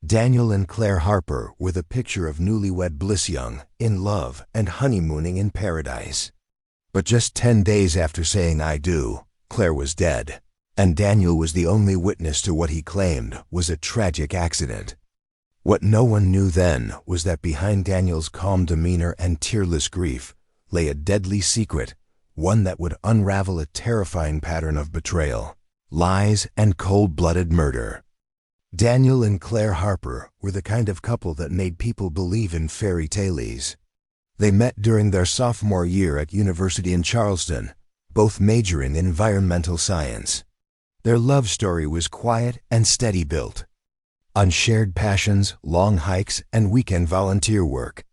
Daniel and Claire Harper were the picture of newlywed bliss, young, in love, and honeymooning in paradise. But just 10 days after saying "I do," Claire was dead, and Daniel was the only witness to what he claimed was a tragic accident. What no one knew then was that behind Daniel's calm demeanor and tearless grief lay a deadly secret, one that would unravel a terrifying pattern of betrayal, lies, and cold-blooded murder. Daniel and Claire Harper were the kind of couple that made people believe in fairy tales. They met during their sophomore year at university in Charleston, both majoring in environmental science. Their love story was quiet and steady, built on shared passions, long hikes, and weekend volunteer work.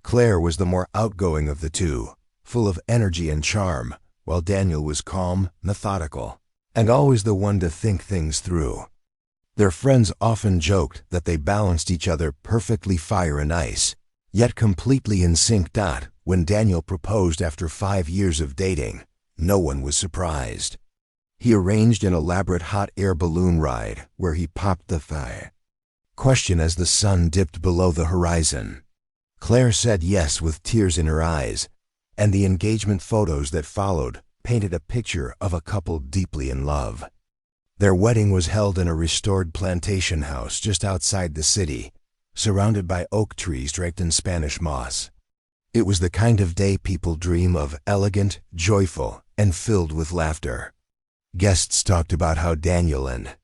Claire was the more outgoing of the two, full of energy and charm, while Daniel was calm, methodical, and always the one to think things through. Their friends often joked that they balanced each other perfectly, fire and ice, yet completely in sync. When Daniel proposed after 5 years of dating, no one was surprised. He arranged an elaborate hot air balloon ride where he popped the question as the sun dipped below the horizon. Claire said yes with tears in her eyes, and the engagement photos that followed painted a picture of a couple deeply in love. Their wedding was held in a restored plantation house just outside the city, surrounded by oak trees draped in Spanish moss. It was the kind of day people dream of, elegant, joyful, and filled with laughter. Guests talked about how Daniel and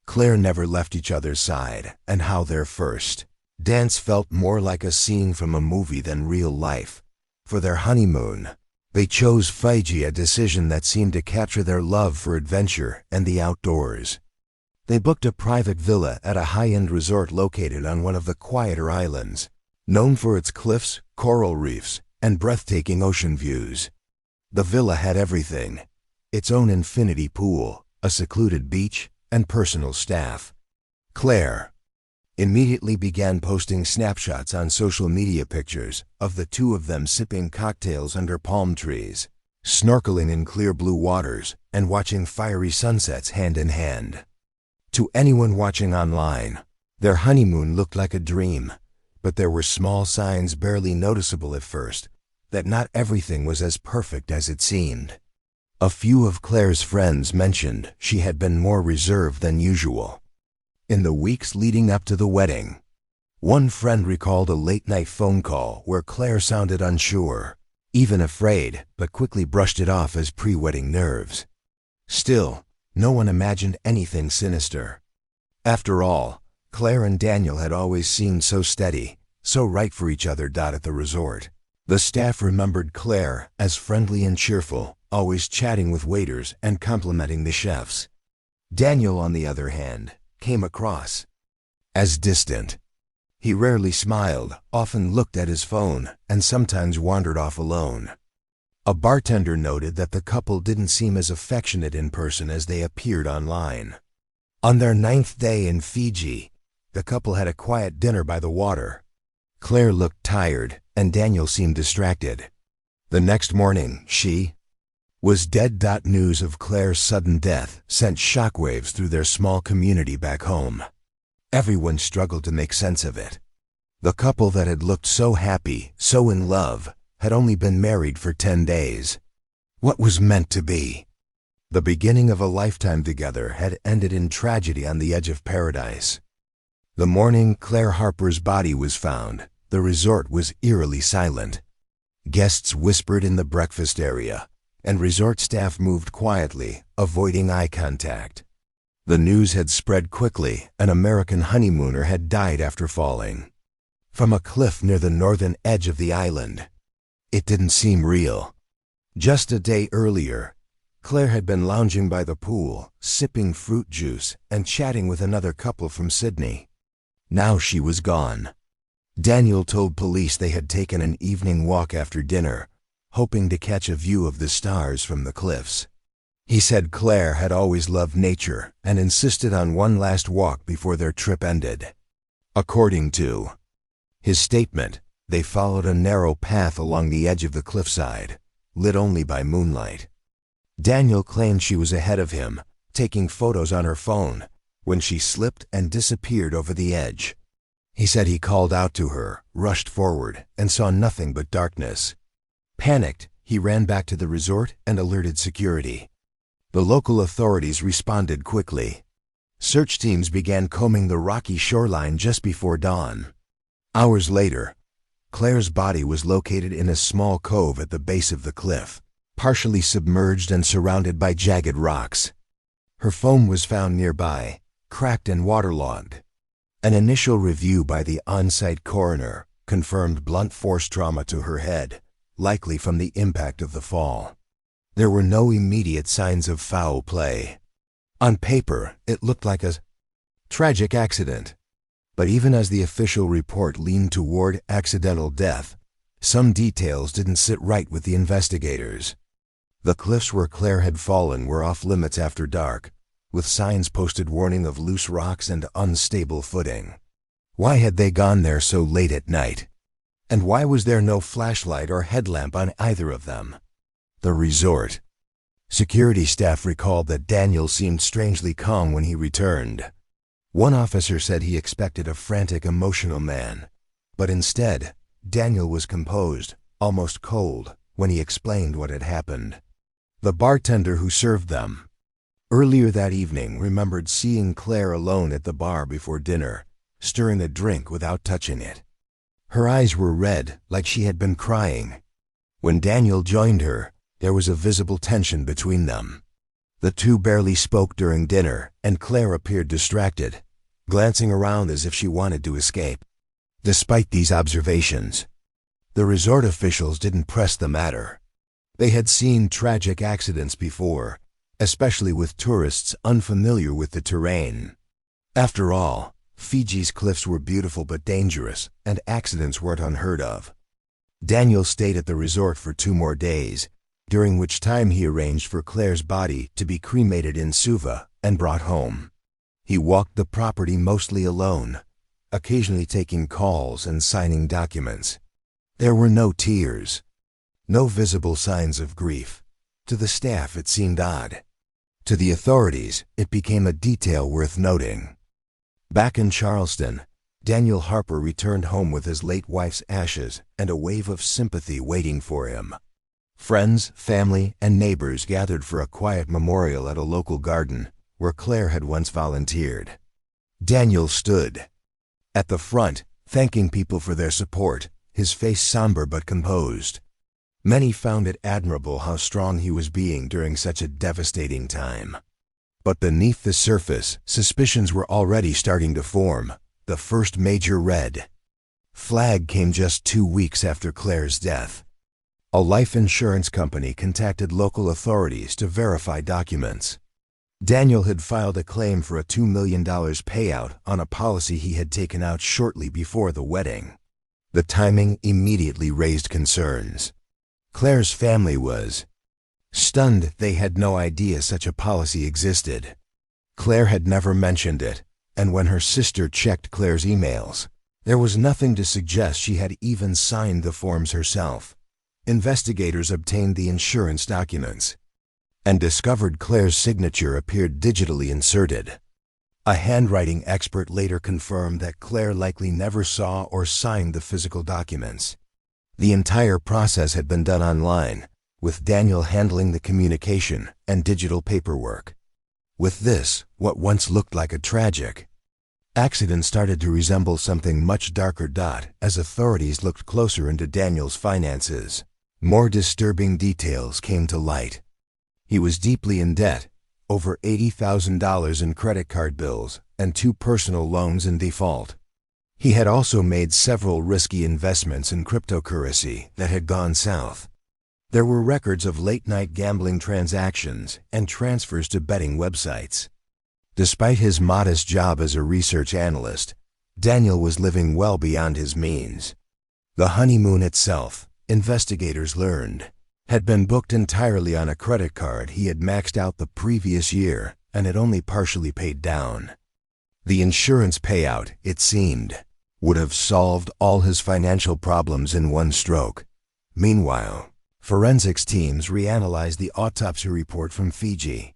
Claire never left each other's side, and how their first dance felt more like a scene from a movie than real life. For their honeymoon, they chose Fiji, a decision that seemed to capture their love for adventure and the outdoors. They booked a private villa at a high-end resort located on one of the quieter islands, known for its cliffs, coral reefs, and breathtaking ocean views. The villa had everything: its own infinity pool, a secluded beach, and personal staff. Claire immediately began posting snapshots on social media, pictures of the two of them sipping cocktails under palm trees, snorkeling in clear blue waters, and watching fiery sunsets hand in hand. To anyone watching online, their honeymoon looked like a dream, but there were small signs, barely noticeable at first, that not everything was as perfect as it seemed. A few of Claire's friends mentioned she had been more reserved than usual in the weeks leading up to the wedding. One friend recalled a late-night phone call where Claire sounded unsure, even afraid, but quickly brushed it off as pre-wedding nerves. Still, no one imagined anything sinister. After all, Claire and Daniel had always seemed so steady, so right for each other. At the resort, the staff remembered Claire as friendly and cheerful, always chatting with waiters and complimenting the chefs. Daniel, on the other hand, came across as distant. He rarely smiled, often looked at his phone, and sometimes wandered off alone. A bartender noted that the couple didn't seem as affectionate in person as they appeared online. On their 9th day in Fiji, the couple had a quiet dinner by the water. Claire looked tired, and Daniel seemed distracted. The next morning, she was dead. News of Claire's sudden death sent shockwaves through their small community back home. Everyone struggled to make sense of it. The couple that had looked so happy, so in love, had only been married for 10 days. What was meant to be the beginning of a lifetime together had ended in tragedy on the edge of paradise. The morning Claire Harper's body was found, the resort was eerily silent. Guests whispered in the breakfast area, and resort staff moved quietly, avoiding eye contact. The news had spread quickly. An American honeymooner had died after falling from a cliff near the northern edge of the island. It didn't seem real. Just a day earlier, Claire had been lounging by the pool, sipping fruit juice and chatting with another couple from Sydney. Now she was gone. Daniel told police they had taken an evening walk after dinner, hoping to catch a view of the stars from the cliffs. He said Claire had always loved nature and insisted on one last walk before their trip ended. According to his statement, they followed a narrow path along the edge of the cliffside, lit only by moonlight. Daniel claimed she was ahead of him, taking photos on her phone, when she slipped and disappeared over the edge. He said he called out to her, rushed forward, and saw nothing but darkness. Panicked, he ran back to the resort and alerted security. The local authorities responded quickly. Search teams began combing the rocky shoreline just before dawn. Hours later, Claire's body was located in a small cove at the base of the cliff, partially submerged and surrounded by jagged rocks. Her phone was found nearby, cracked and waterlogged. An initial review by the on-site coroner confirmed blunt force trauma to her head, likely from the impact of the fall. There were no immediate signs of foul play. On paper, it looked like a tragic accident. But even as the official report leaned toward accidental death, some details didn't sit right with the investigators. The cliffs where Claire had fallen were off limits after dark, with signs posted warning of loose rocks and unstable footing. Why had they gone there so late at night? And why was there no flashlight or headlamp on either of them? The resort. Security staff recalled that Daniel seemed strangely calm when he returned. One officer said he expected a frantic, emotional man, but instead, Daniel was composed, almost cold, when he explained what had happened. The bartender who served them earlier that evening remembered seeing Claire alone at the bar before dinner, stirring a drink without touching it. Her eyes were red, like she had been crying. When Daniel joined her, there was a visible tension between them. The two barely spoke during dinner, and Claire appeared distracted, glancing around as if she wanted to escape. Despite these observations, the resort officials didn't press the matter. They had seen tragic accidents before, especially with tourists unfamiliar with the terrain. After all, Fiji's cliffs were beautiful but dangerous, and accidents weren't unheard of. Daniel stayed at the resort for 2 more days, during which time he arranged for Claire's body to be cremated in Suva and brought home. He walked the property mostly alone, occasionally taking calls and signing documents. There were no tears, no visible signs of grief. To the staff, it seemed odd. To the authorities, it became a detail worth noting. Back in Charleston, Daniel Harper returned home with his late wife's ashes and a wave of sympathy waiting for him. Friends, family, and neighbors gathered for a quiet memorial at a local garden where Claire had once volunteered. Daniel stood at the front, thanking people for their support, his face somber but composed. Many found it admirable how strong he was being during such a devastating time. But beneath the surface, suspicions were already starting to form. The first major red flag came just 2 weeks after Claire's death. A life insurance company contacted local authorities to verify documents. Daniel had filed a claim for a $2 million payout on a policy he had taken out shortly before the wedding. The timing immediately raised concerns. Claire's family was stunned. They had no idea such a policy existed. Claire had never mentioned it, and when her sister checked Claire's emails, there was nothing to suggest she had even signed the forms herself. Investigators obtained the insurance documents and discovered Claire's signature appeared digitally inserted. A handwriting expert later confirmed that Claire likely never saw or signed the physical documents. The entire process had been done online, with Daniel handling the communication and digital paperwork. With this, what once looked like a tragic accident started to resemble something much darker. As authorities looked closer into Daniel's finances, more disturbing details came to light. He was deeply in debt, over $80,000 in credit card bills, and 2 personal loans in default. He had also made several risky investments in cryptocurrency that had gone south. There were records of late-night gambling transactions and transfers to betting websites. Despite his modest job as a research analyst, Daniel was living well beyond his means. The honeymoon itself, investigators learned, had been booked entirely on a credit card he had maxed out the previous year and had only partially paid down. The insurance payout, it seemed, would have solved all his financial problems in one stroke. Meanwhile, forensics teams reanalyzed the autopsy report from Fiji.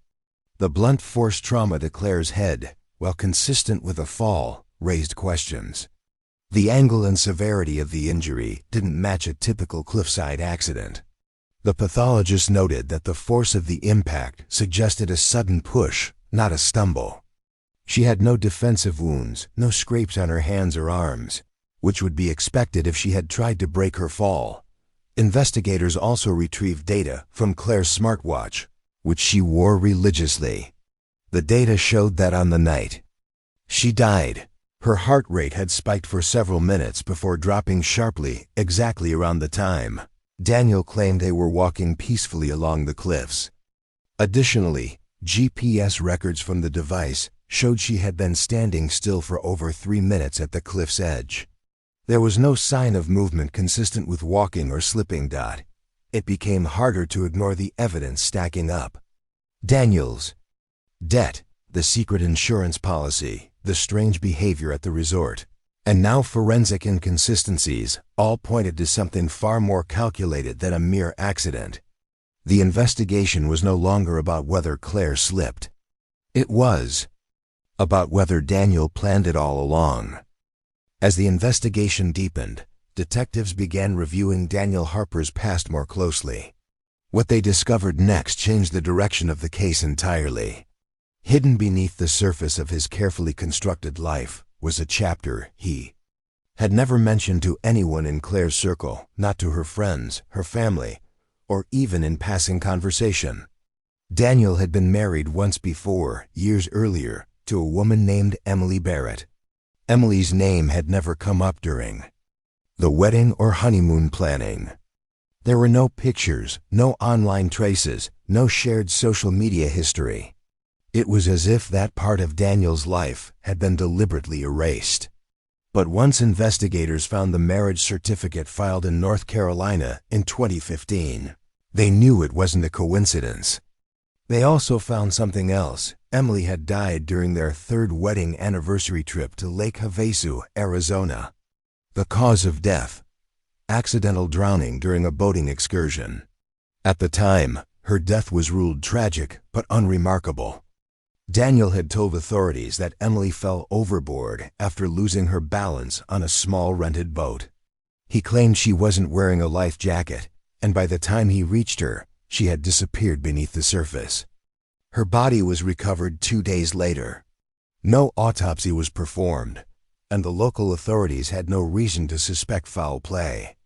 The blunt force trauma to Claire's head while consistent with a fall, raised questions. The angle and severity of the injury didn't match a typical cliffside accident. The pathologist noted that the force of the impact suggested a sudden push, not a stumble. She had no defensive wounds, no scrapes on her hands or arms, which would be expected if she had tried to break her fall. Investigators also retrieved data from Claire's smartwatch, which she wore religiously. The data showed that on the night she died, her heart rate had spiked for several minutes before dropping sharply exactly around the time Daniel claimed they were walking peacefully along the cliffs. Additionally, GPS records from the device showed she had been standing still for over 3 minutes at the cliff's edge. There was no sign of movement consistent with walking or slipping. It became harder to ignore the evidence stacking up. Daniel's debt, the secret insurance policy, the strange behavior at the resort, and now forensic inconsistencies all pointed to something far more calculated than a mere accident. The investigation was no longer about whether Claire slipped. It was about whether Daniel planned it all along. As the investigation deepened, detectives began reviewing Daniel Harper's past more closely. What they discovered next changed the direction of the case entirely. Hidden beneath the surface of his carefully constructed life was a chapter he had never mentioned to anyone in Claire's circle, not to her friends, her family, or even in passing conversation. Daniel had been married once before, years earlier, to a woman named Emily Barrett. Emily's name had never come up during the wedding or honeymoon planning. There were no pictures, no online traces, no shared social media history. It was as if that part of Daniel's life had been deliberately erased. But once investigators found the marriage certificate filed in North Carolina in 2015, they knew it wasn't a coincidence. They also found something else. Emily had died during their 3rd wedding anniversary trip to Lake Havasu, Arizona. The cause of death: accidental drowning during a boating excursion. At the time, her death was ruled tragic but unremarkable. Daniel had told authorities that Emily fell overboard after losing her balance on a small rented boat. He claimed she wasn't wearing a life jacket, and by the time he reached her, she had disappeared beneath the surface. Her body was recovered 2 days later. No autopsy was performed, and the local authorities had no reason to suspect foul play.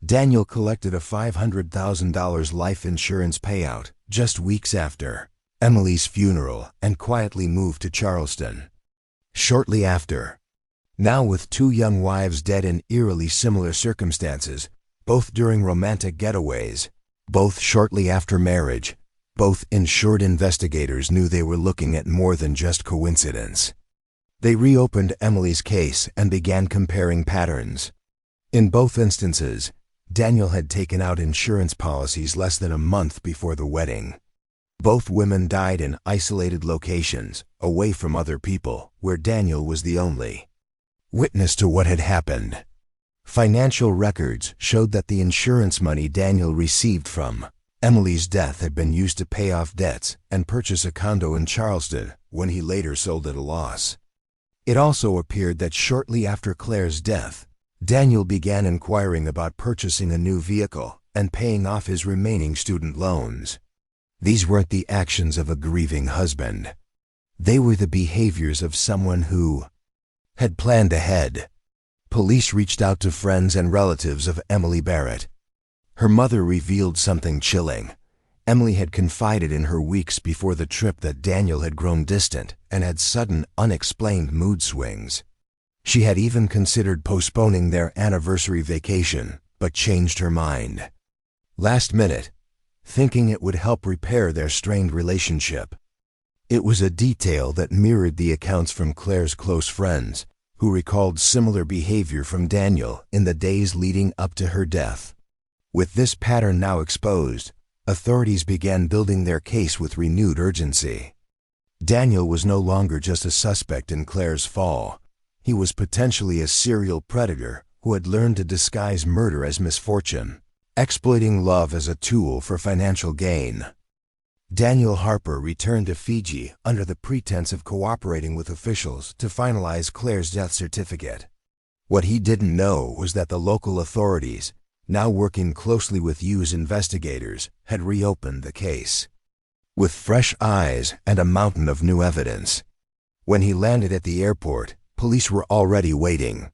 Daniel collected a $500,000 life insurance payout just weeks after Emily's funeral and quietly moved to Charleston. Shortly after, now with 2 young wives dead in eerily similar circumstances, both during romantic getaways, both shortly after marriage, both insured investigators knew they were looking at more than just coincidence. They reopened Emily's case and began comparing patterns. In both instances, Daniel had taken out insurance policies less than a month before the wedding. Both women died in isolated locations, away from other people, where Daniel was the only witness to what had happened. Financial records showed that the insurance money Daniel received from Emily's death had been used to pay off debts and purchase a condo in Charleston when he later sold at a loss. It also appeared that shortly after Claire's death, Daniel began inquiring about purchasing a new vehicle and paying off his remaining student loans. These weren't the actions of a grieving husband. They were the behaviors of someone who had planned ahead. Police reached out to friends and relatives of Emily Barrett. Her mother revealed something chilling. Emily had confided in her weeks before the trip that Daniel had grown distant and had sudden, unexplained mood swings. She had even considered postponing their anniversary vacation, but changed her mind last minute, thinking it would help repair their strained relationship. It was a detail that mirrored the accounts from Claire's close friends, who recalled similar behavior from Daniel in the days leading up to her death. With this pattern now exposed, authorities began building their case with renewed urgency. Daniel was no longer just a suspect in Claire's fall. He was potentially a serial predator who had learned to disguise murder as misfortune, exploiting love as a tool for financial gain. Daniel Harper returned to Fiji under the pretense of cooperating with officials to finalize Claire's death certificate. What he didn't know was that the local authorities, now working closely with U's investigators, had reopened the case. With fresh eyes and a mountain of new evidence. When he landed at the airport, police were already waiting.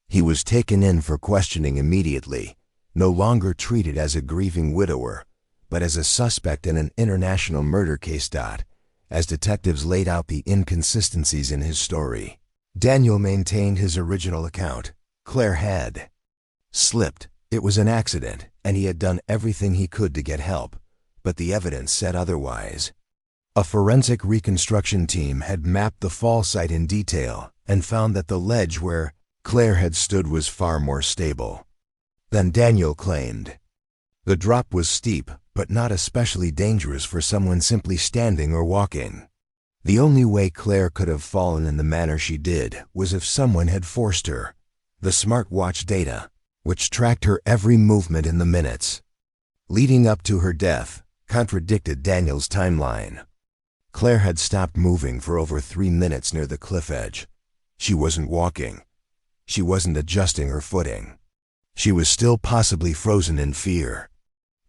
He was taken in for questioning immediately, no longer treated as a grieving widower, but as a suspect in an international murder case. As detectives laid out the inconsistencies in his story, Daniel maintained his original account. Claire had slipped. It was an accident, and he had done everything he could to get help, but the evidence said otherwise. A forensic reconstruction team had mapped the fall site in detail and found that the ledge where Claire had stood was far more stable than Daniel claimed. The drop was steep, but not especially dangerous for someone simply standing or walking. The only way Claire could have fallen in the manner she did was if someone had forced her. The smartwatch data, which tracked her every movement in the minutes leading up to her death, contradicted Daniel's timeline. Claire had stopped moving for over 3 minutes near the cliff edge. She wasn't walking. She wasn't adjusting her footing. She was still possibly frozen in fear.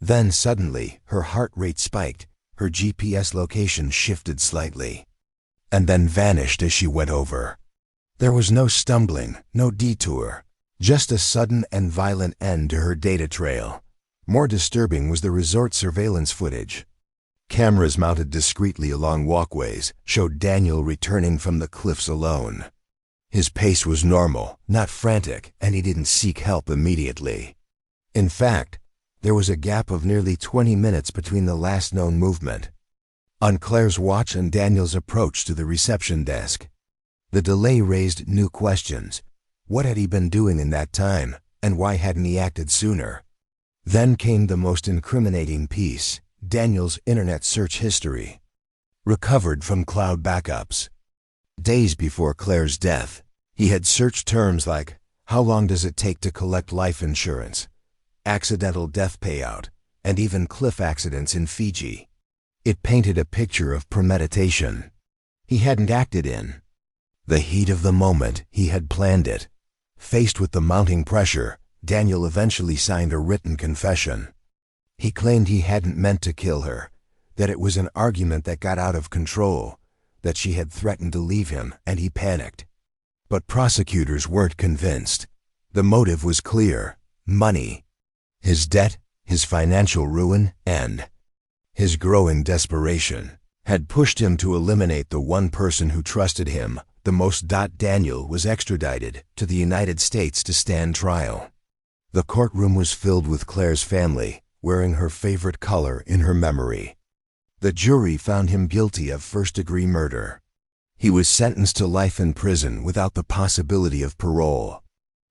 Then suddenly, her heart rate spiked, her GPS location shifted slightly, and then vanished as she went over. There was no stumbling, no detour, just a sudden and violent end to her data trail. More disturbing was the resort surveillance footage. Cameras mounted discreetly along walkways showed Daniel returning from the cliffs alone. His pace was normal, not frantic, and he didn't seek help immediately. In fact, there was a gap of nearly 20 minutes between the last known movement on Claire's watch and Daniel's approach to the reception desk. The delay raised new questions. What had he been doing in that time, and why hadn't he acted sooner? Then came the most incriminating piece: Daniel's internet search history, recovered from cloud backups. Days before Claire's death, he had searched terms like, "How long does it take to collect life insurance?" "Accidental death payout," and even cliff accidents in Fiji. It painted a picture of premeditation he hadn't acted in. The heat of the moment, he had planned it. Faced with the mounting pressure, Daniel eventually signed a written confession. He claimed he hadn't meant to kill her, that it was an argument that got out of control, that she had threatened to leave him, and he panicked. But prosecutors weren't convinced. The motive was clear: money. His debt, his financial ruin, and his growing desperation had pushed him to eliminate the one person who trusted him the most. Daniel was extradited to the United States to stand trial. The courtroom was filled with Claire's family, wearing her favorite color in her memory. The jury found him guilty of first-degree murder. He was sentenced to life in prison without the possibility of parole.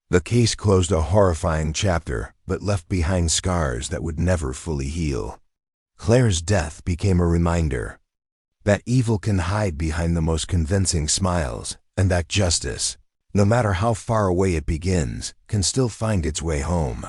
The case closed a horrifying chapter, but left behind scars that would never fully heal. Claire's death became a reminder that evil can hide behind the most convincing smiles, and that justice, no matter how far away it begins, can still find its way home.